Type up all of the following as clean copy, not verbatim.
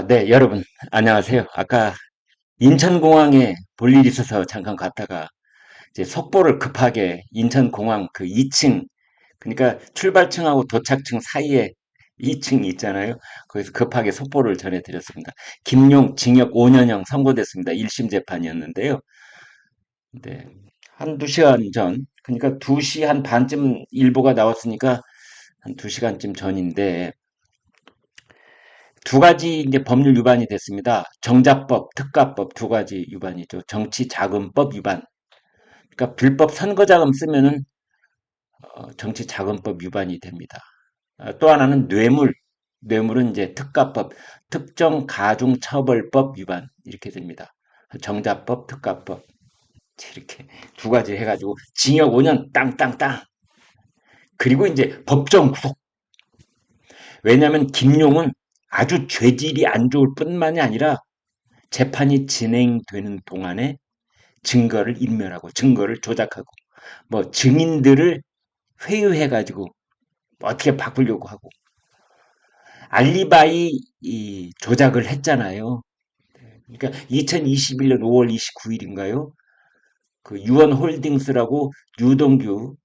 네, 여러분, 안녕하세요. 아까 인천공항에 볼 일 있어서 잠깐 갔다가 이제 속보를 급하게 인천공항 그 2층, 그러니까 출발층하고 도착층 사이에 2층이 있잖아요. 거기서 급하게 속보를 전해드렸습니다. 김용 징역 5년형 선고됐습니다. 1심 재판이었는데요. 네, 한 2시간 전, 그러니까 2시 한 반쯤 일보가 나왔으니까 한 2시간쯤 전인데, 두 가지 이제 법률 위반이 됐습니다. 정자법, 특가법 두 가지 위반이죠. 정치자금법 위반. 그러니까 불법 선거자금 쓰면은 정치자금법 위반이 됩니다. 또 하나는 뇌물. 뇌물은 이제 특가법, 특정가중처벌법 위반 이렇게 됩니다. 정자법, 특가법 이렇게 두 가지 해가지고 징역 5년 땅땅땅. 그리고 이제 법정 구속. 왜냐하면 김용은 아주 죄질이 안 좋을 뿐만이 아니라 재판이 진행되는 동안에 증거를 인멸하고 증거를 조작하고 뭐 증인들을 회유해가지고 어떻게 바꾸려고 하고 알리바이 조작을 했잖아요. 그러니까 2021년 5월 29일인가요? 그 유원홀딩스라고 유동규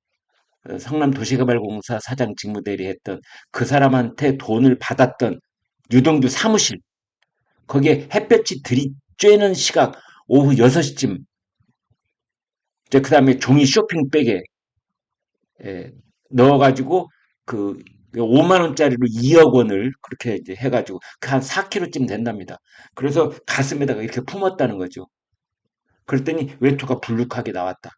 성남도시개발공사 사장 직무대리 했던 그 사람한테 돈을 받았던 유동규 사무실 거기에 햇볕이 들이쬐는 시각 오후 6시쯤 그 다음에 종이 쇼핑백에 넣어가지고 그 5만 원짜리로 2억 원을 그렇게 이제 해가지고 한 4kg쯤 된답니다. 그래서 가슴에다가 이렇게 품었다는 거죠. 그랬더니 외투가 불룩하게 나왔다.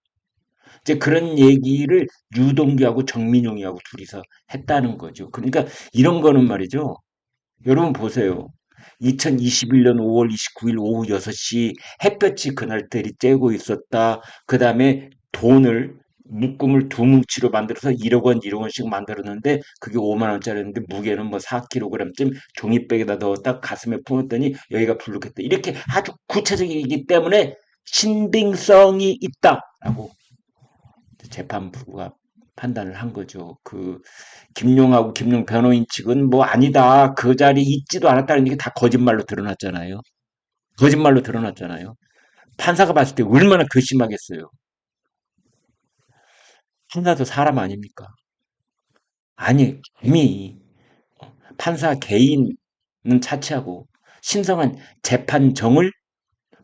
이제 그런 얘기를 유동규하고 정민용이하고 둘이서 했다는 거죠. 그러니까 이런 거는 말이죠. 여러분 보세요. 2021년 5월 29일 오후 6시 햇볕이 그날 들이쬐고 있었다. 그 다음에 돈을 묶음을 두 뭉치로 만들어서 1억 원, 1억 원씩 만들었는데 그게 5만 원짜리였는데 무게는 뭐 4kg쯤 종이백에다 넣었다 가슴에 품었더니 여기가 불룩했다. 이렇게 아주 구체적이기 때문에 신빙성이 있다라고 재판부가 판단을 한 거죠. 그 김용하고 김용 변호인 측은 뭐 아니다. 그 자리에 있지도 않았다는 게 다 거짓말로 드러났잖아요. 거짓말로 드러났잖아요. 판사가 봤을 때 얼마나 괘씸하겠어요. 판사도 사람 아닙니까? 아니, 이미 판사 개인은 차치하고 신성한 재판정을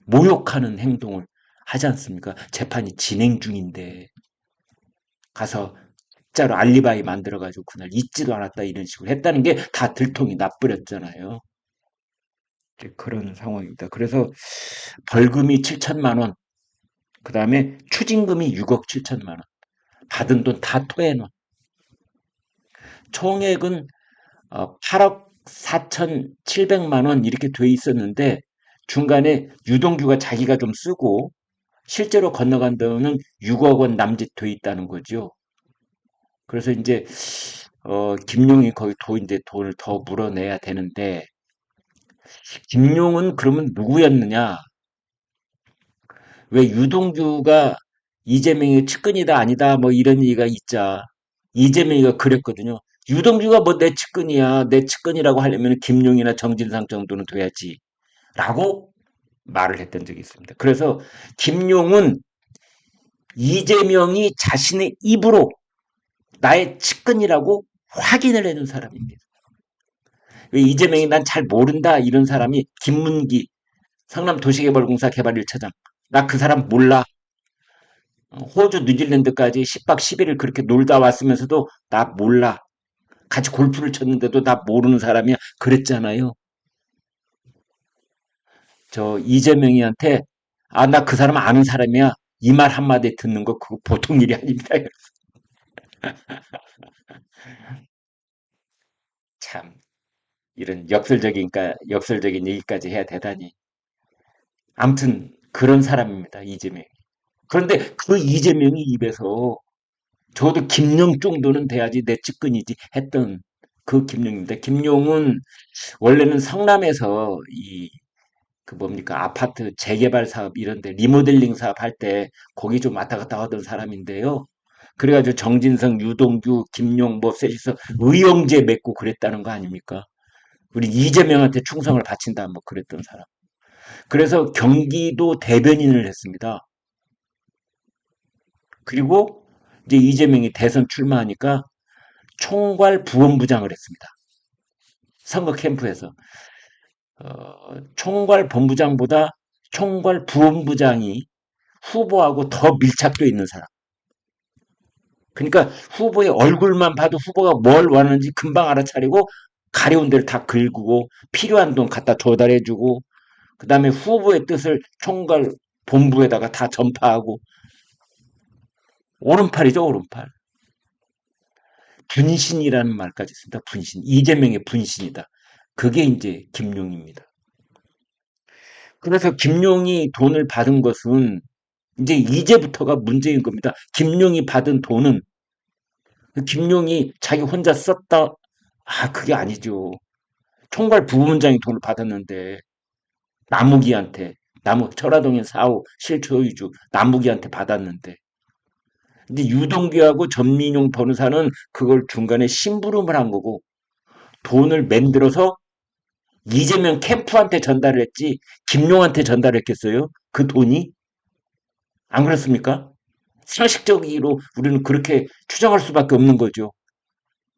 모욕하는 행동을 하지 않습니까? 재판이 진행 중인데 가서 진짜로 알리바이 만들어가지고 그날 있지도 않았다 이런 식으로 했다는 게 다 들통이 나버렸잖아요. 그런 상황입니다. 그래서 벌금이 7천만 원, 그 다음에 추징금이 6억 7천만 원, 받은 돈 다 토해놓은 총액은 8억 4,700만 원 이렇게 돼 있었는데 중간에 유동규가 자기가 좀 쓰고 실제로 건너간 돈은 6억 원 남짓 돼 있다는 거죠. 그래서 이제 김용이 거의 이제 돈을 더 물어내야 되는데 김용은 그러면 누구였느냐? 왜 유동규가 이재명의 측근이다 아니다 뭐 이런 얘기가 있자 이재명이가 그랬거든요. 유동규가 뭐 내 측근이야 내 측근이라고 하려면 김용이나 정진상 정도는 돼야지 라고 말을 했던 적이 있습니다. 그래서 김용은 이재명이 자신의 입으로 나의 측근이라고 확인을 해준 사람입니다. 왜 이재명이 난 잘 모른다 이런 사람이 김문기 성남도시개발공사 개발 1차장 나 그 사람 몰라. 호주, 뉴질랜드까지 10박 11일 그렇게 놀다 왔으면서도 나 몰라. 같이 골프를 쳤는데도 나 모르는 사람이야. 그랬잖아요. 저 이재명이한테 나 그 사람 아는 사람이야. 이 말 한마디 듣는 거 그거 보통 일이 아닙니다. 참 이런 역설적인 얘기까지 해야 되다니. 아무튼 그런 사람입니다. 이재명. 그런데 그 이재명이 입에서 적어도 김용 정도는 돼야지 내 측근이지 했던 그 김용입니다. 김용은 원래는 성남에서 그 뭡니까 아파트 재개발 사업 이런데 리모델링 사업 할 때 거기 좀 왔다 갔다 하던 사람인데요. 그래가지고 정진성, 유동규, 김용 뭐 셋이서 의형제 맺고 그랬다는 거 아닙니까? 우리 이재명한테 충성을 바친다 뭐 그랬던 사람. 그래서 경기도 대변인을 했습니다. 그리고 이제 이재명이 대선 출마하니까 총괄 부원부장을 했습니다. 선거 캠프에서 총괄 본부장보다 총괄 부원부장이 후보하고 더 밀착돼 있는 사람. 그러니까 후보의 얼굴만 봐도 후보가 뭘 원하는지 금방 알아차리고 가려운 데를 다 긁고 필요한 돈 갖다 조달해주고 그다음에 후보의 뜻을 총괄 본부에다가 다 전파하고 오른팔이죠 오른팔. 분신이라는 말까지 씁니다. 분신. 이재명의 분신이다. 그게 이제 김용입니다. 그래서 김용이 돈을 받은 것은 이제 이제부터가 문제인 겁니다. 김용이 받은 돈은 김용이 자기 혼자 썼다. 아, 그게 아니죠. 총괄 부부장이 돈을 받았는데 남욱이한테 철화동인 4호 실소유주 남욱이한테 받았는데 근데 유동규하고 전민용 변호사는 그걸 중간에 심부름을 한 거고 돈을 만들어서 이재명 캠프한테 전달을 했지 김용한테 전달했겠어요? 그 돈이? 안 그렇습니까? 상식적으로 우리는 그렇게 추정할 수밖에 없는 거죠.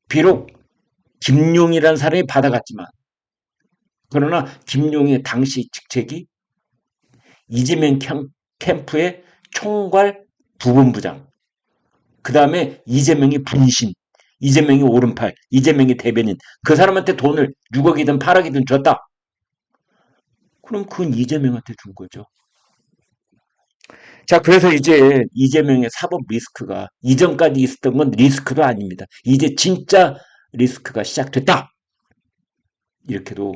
비록 김용이라는 사람이 받아갔지만 그러나 김용의 당시 직책이 이재명 캠프의 총괄 부본부장 그 다음에 이재명이 분신 이재명이 오른팔 이재명이 대변인 그 사람한테 돈을 6억이든 8억이든 줬다. 그럼 그건 이재명한테 준 거죠. 자, 그래서 이제 이재명의 사법 리스크가 이전까지 있었던 건 리스크도 아닙니다. 이제 진짜 리스크가 시작됐다. 이렇게도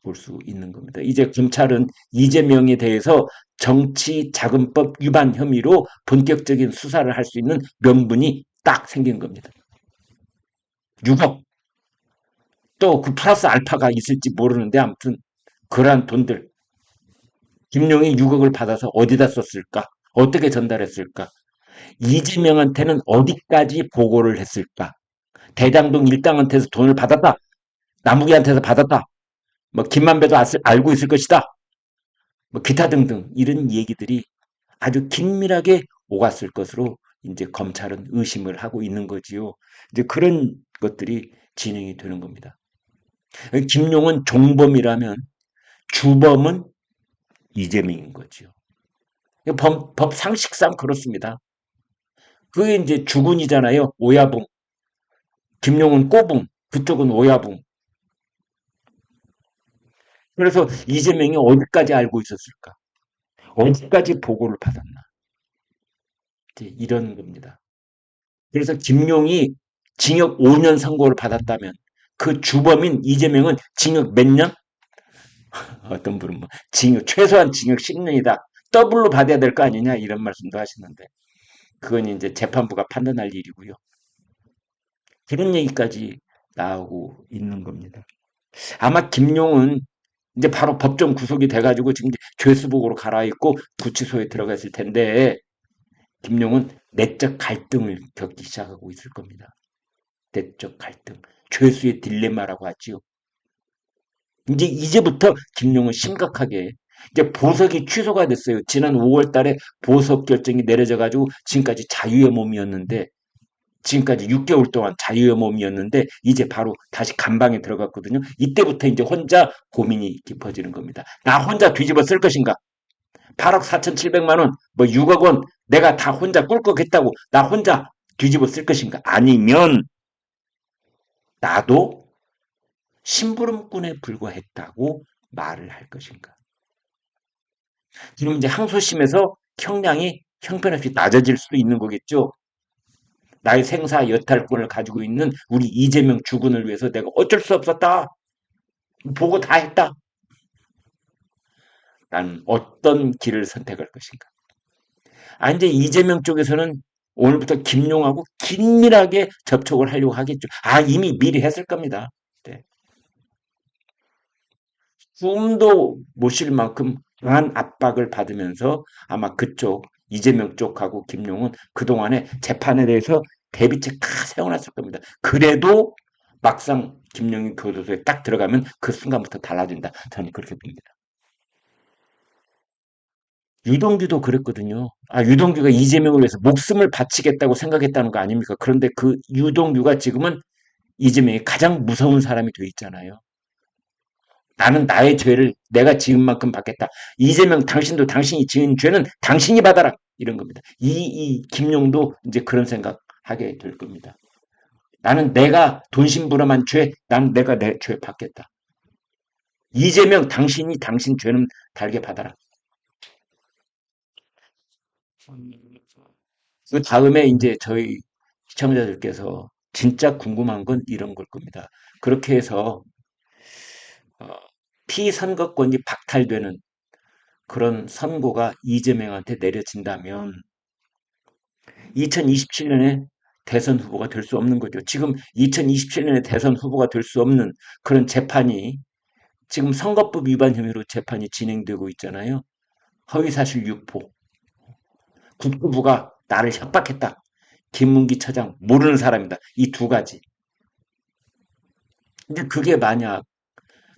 볼 수 있는 겁니다. 이제 검찰은 이재명에 대해서 정치자금법 위반 혐의로 본격적인 수사를 할 수 있는 명분이 딱 생긴 겁니다. 6억. 또 그 플러스 알파가 있을지 모르는데 아무튼 그러한 돈들. 김용이 6억을 받아서 어디다 썼을까? 어떻게 전달했을까? 이재명한테는 어디까지 보고를 했을까? 대장동 일당한테서 돈을 받았다. 남욱이한테서 받았다. 뭐 김만배도 알고 있을 것이다. 뭐 기타 등등 이런 얘기들이 아주 긴밀하게 오갔을 것으로 이제 검찰은 의심을 하고 있는 거지요. 이제 그런 것들이 진행이 되는 겁니다. 김용은 종범이라면 주범은 이재명인 거지요. 법 상식상 그렇습니다. 그게 이제 주군이잖아요. 오야붕. 김용은 꼬붕. 그쪽은 오야붕. 그래서 이재명이 어디까지 알고 있었을까? 어디까지 보고를 받았나? 이제 이런 겁니다. 그래서 김용이 징역 5년 선고를 받았다면 그 주범인 이재명은 징역 몇 년? 어떤 분은 뭐 최소한 징역 10년이다. 더블로 받아야 될 거 아니냐 이런 말씀도 하시는데 그건 이제 재판부가 판단할 일이고요. 그런 얘기까지 나오고 있는 겁니다. 아마 김용은 이제 바로 법정 구속이 돼가지고 지금 죄수복으로 갈아입고 구치소에 들어가 있을 텐데 김용은 내적 갈등을 겪기 시작하고 있을 겁니다. 내적 갈등, 죄수의 딜레마라고 하지요. 이제부터 김용은 심각하게 이제 보석이 취소가 됐어요. 지난 5월 달에 보석 결정이 내려져 가지고 지금까지 자유의 몸이었는데 지금까지 6개월 동안 자유의 몸이었는데 이제 바로 다시 감방에 들어갔거든요. 이때부터 이제 혼자 고민이 깊어지는 겁니다. 나 혼자 뒤집어 쓸 것인가? 8억 4,700만 원, 뭐 6억 원 내가 다 혼자 꿀꺽했다고 나 혼자 뒤집어 쓸 것인가? 아니면 나도 심부름꾼에 불과했다고 말을 할 것인가? 그럼 이제 항소심에서 형량이 형편없이 낮아질 수도 있는 거겠죠. 나의 생사 여탈권을 가지고 있는 우리 이재명 주군을 위해서 내가 어쩔 수 없었다. 보고 다 했다. 나는 어떤 길을 선택할 것인가. 아, 이제 이재명 쪽에서는 오늘부터 김용하고 긴밀하게 접촉을 하려고 하겠죠. 아, 이미 미리 했을 겁니다. 네. 숨도 못 쉴 만큼 강한 압박을 받으면서 아마 그쪽 이재명 쪽하고 김용은 그동안에 재판에 대해서 대비책 다 세워놨을 겁니다. 그래도 막상 김용희 교도소에 딱 들어가면 그 순간부터 달라진다. 저는 그렇게 봅니다. 유동규도 그랬거든요. 아, 유동규가 이재명을 위해서 목숨을 바치겠다고 생각했다는 거 아닙니까? 그런데 그 유동규가 지금은 이재명이 가장 무서운 사람이 돼 있잖아요. 나는 나의 죄를 내가 지은 만큼 받겠다. 이재명 당신도 당신이 지은 죄는 당신이 받아라. 이런 겁니다. 이 김용도 이제 그런 생각하게 될 겁니다. 나는 내가 돈심부름한 죄, 난 내가 내 죄 받겠다. 이재명 당신이 당신 죄는 달게 받아라. 그 다음에 이제 저희 시청자들께서 진짜 궁금한 건 이런 걸 겁니다. 그렇게 해서 어, 피선거권이 박탈되는 그런 선고가 이재명한테 내려진다면 2027년에 대선 후보가 될 수 없는 거죠. 지금 2027년에 대선 후보가 될 수 없는 그런 재판이 지금 선거법 위반 혐의로 재판이 진행되고 있잖아요. 허위사실 유포. 국토부가 나를 협박했다. 김문기 처장 모르는 사람이다. 이 두 가지. 근데 그게 만약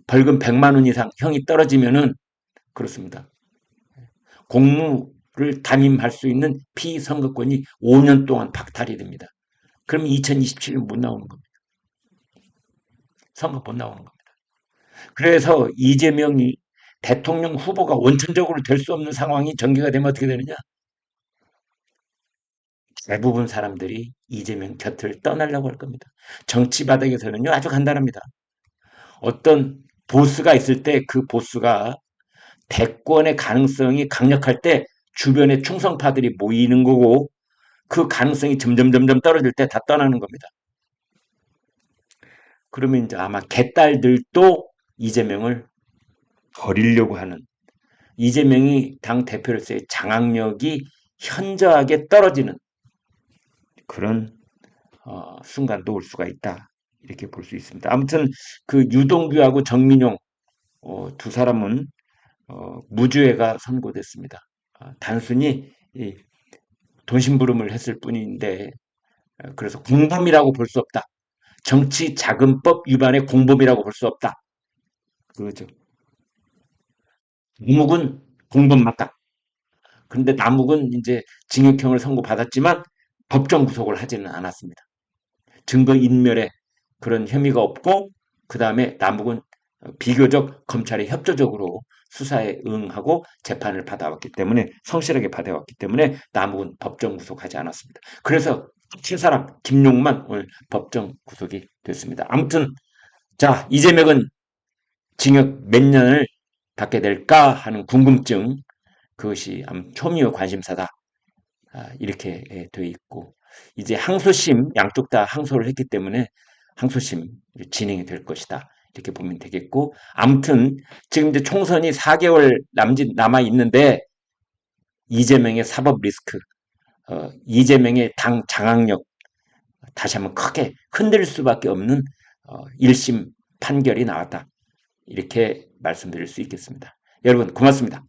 벌금 100만 원 이상 형이 떨어지면은 그렇습니다. 공무를 담임할 수 있는 피선거권이 5년 동안 박탈이 됩니다. 그럼 2027년 못 나오는 겁니다. 선거 못 나오는 겁니다. 그래서 이재명이 대통령 후보가 원천적으로 될 수 없는 상황이 전개가 되면 어떻게 되느냐? 대부분 사람들이 이재명 곁을 떠나려고 할 겁니다. 정치 바닥에서는요, 아주 간단합니다. 어떤 보스가 있을 때 그 보스가 대권의 가능성이 강력할 때 주변에 충성파들이 모이는 거고 그 가능성이 점점 떨어질 때 다 떠나는 겁니다. 그러면 이제 아마 개딸들도 이재명을 버리려고 하는 이재명이 당 대표로서의 장악력이 현저하게 떨어지는 그런 순간도 올 수가 있다. 이렇게 볼 수 있습니다. 아무튼 그 유동규하고 정민용 두 사람은 무죄가 선고됐습니다. 단순히 돈심부름을 했을 뿐인데 그래서 공범이라고 볼 수 없다. 정치자금법 위반의 공범이라고 볼 수 없다. 그거죠. 남욱은 공범 맞다. 그런데 남욱은 이제 징역형을 선고받았지만 법정 구속을 하지는 않았습니다. 증거인멸에 그런 혐의가 없고 그 다음에 남욱은 비교적 검찰이 협조적으로 수사에 응하고 재판을 받아왔기 때문에 성실하게 받아왔기 때문에 남욱은 법정 구속하지 않았습니다. 그래서 세 사람 김용만 오늘 법정 구속이 됐습니다. 아무튼 자 이재명은 징역 몇 년을 받게 될까 하는 궁금증 그것이 초미의 관심사다. 이렇게 되어 있고 이제 항소심 양쪽 다 항소를 했기 때문에 항소심 진행이 될 것이다. 이렇게 보면 되겠고 아무튼 지금 이제 총선이 4개월 남짓 남아 있는데 이재명의 사법 리스크, 이재명의 당 장악력 다시 한번 크게 흔들 수밖에 없는 1심 판결이 나왔다. 이렇게 말씀드릴 수 있겠습니다. 여러분 고맙습니다.